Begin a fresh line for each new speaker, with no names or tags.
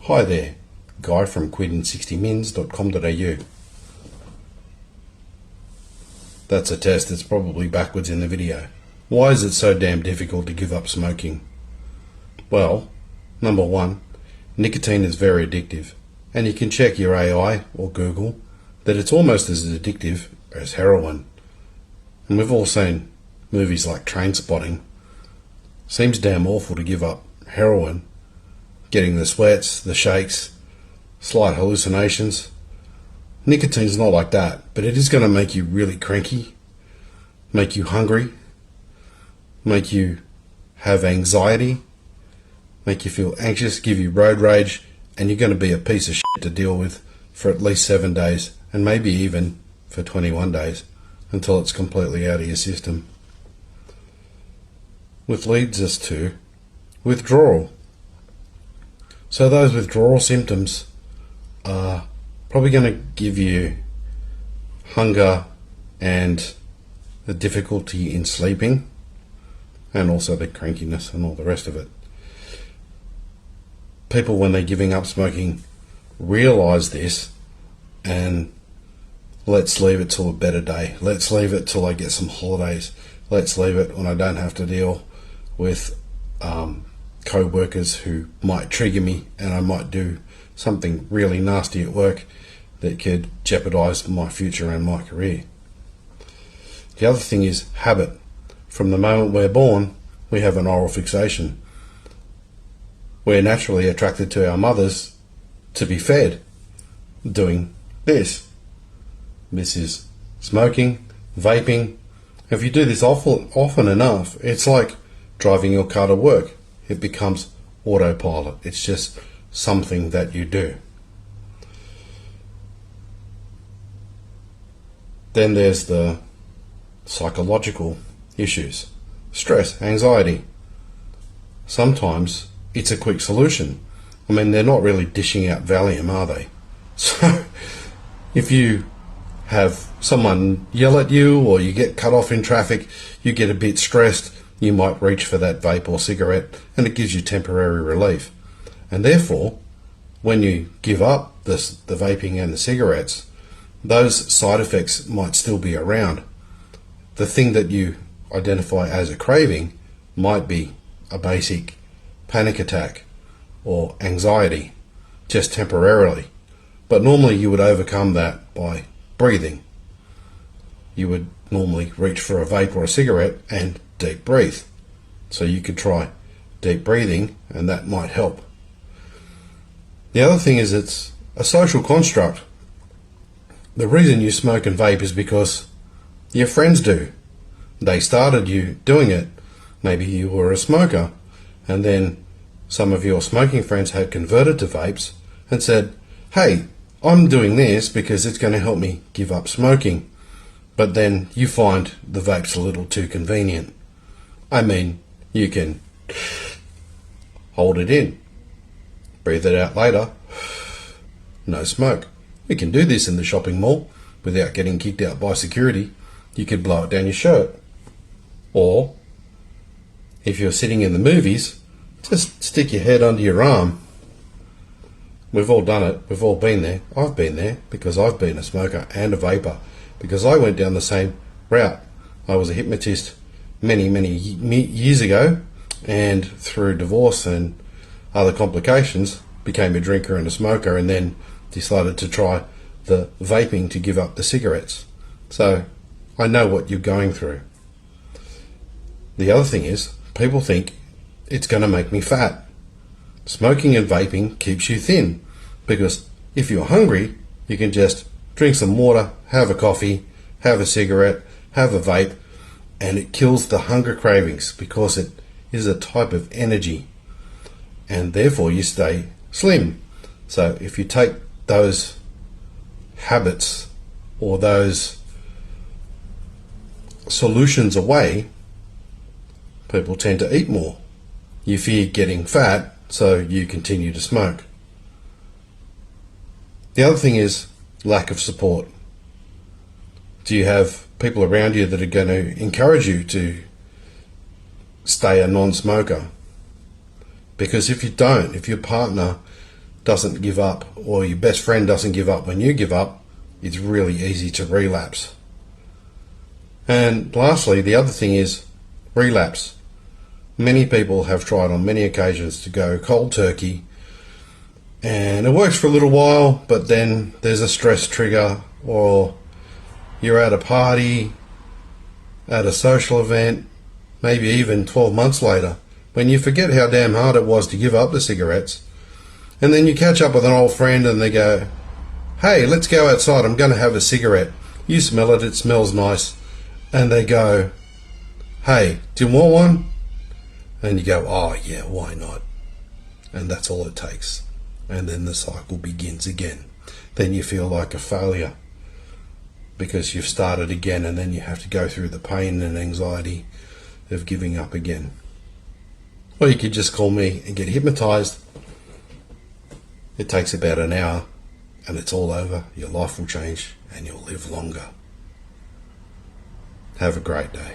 Hi there, Guy from quitting60mins.com.au. That's a test that's probably backwards in the video. Why is it so damn difficult to give up smoking? Well, number one, nicotine is very addictive, and you can check your AI or Google that it's almost as addictive as heroin. And we've all seen movies like Trainspotting. Seems damn awful to give up heroin, getting the sweats, the shakes, slight hallucinations. Nicotine's not like that, but it is going to make you really cranky, make you hungry, make you have anxiety, make you feel anxious, give you road rage, and you're going to be a piece of shit to deal with for at least 7 days, and maybe even for 21 days, until it's completely out of your system. Which leads us to withdrawal. So those withdrawal symptoms are probably going to give you hunger and the difficulty in sleeping, and also the crankiness and all the rest of it. People, when they're giving up smoking, realize this, and let's leave it till a better day. Let's leave it till I get some holidays. Let's leave it when I don't have to deal with co-workers who might trigger me and I might do something really nasty at work that could jeopardize my future and my career. The other thing is habit. From the moment we're born, we have an oral fixation. We're naturally attracted to our mothers to be fed doing this. This is smoking, vaping. If you do this often enough, it's like driving your car to work. It becomes autopilot. It's just something that you do. Then there's the psychological issues. Stress, anxiety. Sometimes it's a quick solution. I mean, they're not really dishing out Valium, are they? So if you have someone yell at you or you get cut off in traffic, you get a bit stressed, you might reach for that vape or cigarette, and it gives you temporary relief. And therefore, when you give up the vaping and the cigarettes, those side effects might still be around. The thing that you identify as a craving might be a basic panic attack or anxiety, just temporarily. But normally you would overcome that by breathing. You would normally reach for a vape or a cigarette and deep breathe. So you could try deep breathing, and that might help. The other thing is it's a social construct. The reason you smoke and vape is because your friends do. They started you doing it. Maybe you were a smoker, and then some of your smoking friends had converted to vapes and said, hey, I'm doing this because it's going to help me give up smoking. But then you find the vape's a little too convenient. I mean, you can hold it in, breathe it out later, no smoke. You can do this in the shopping mall without getting kicked out by security. You could blow it down your shirt. Or, if you're sitting in the movies, just stick your head under your arm. We've all done it. We've all been there. I've been there because I've been a smoker and a vapor, because I went down the same route. I was a hypnotist many years ago, and through divorce and other complications became a drinker and a smoker, and then decided to try the vaping to give up the cigarettes. So I know what you're going through. The other thing is, people think it's going to make me fat. Smoking and vaping keeps you thin, because if you're hungry, you can just drink some water, have a coffee, have a cigarette, have a vape, and it kills the hunger cravings because it is a type of energy, and therefore you stay slim. So if you take those habits or those solutions away, people tend to eat more. You fear getting fat, so you continue to smoke. The other thing is lack of support. Do you have people around you that are going to encourage you to stay a non-smoker? Because if you don't, if your partner doesn't give up, or your best friend doesn't give up when you give up, it's really easy to relapse. And lastly, the other thing is relapse. Many people have tried on many occasions to go cold turkey, and it works for a little while, but then there's a stress trigger, or you're at a party, at a social event, maybe even 12 months later, when you forget how damn hard it was to give up the cigarettes, and then you catch up with an old friend and they go, hey, let's go outside, I'm going to have a cigarette. You smell it, it smells nice. And they go, hey, do you want one? And you go, oh yeah, why not? And that's all it takes. And then the cycle begins again. Then you feel like a failure because you've started again, and then you have to go through the pain and anxiety of giving up again. Or you could just call me and get hypnotized. It takes about an hour and it's all over. Your life will change and you'll live longer. Have a great day.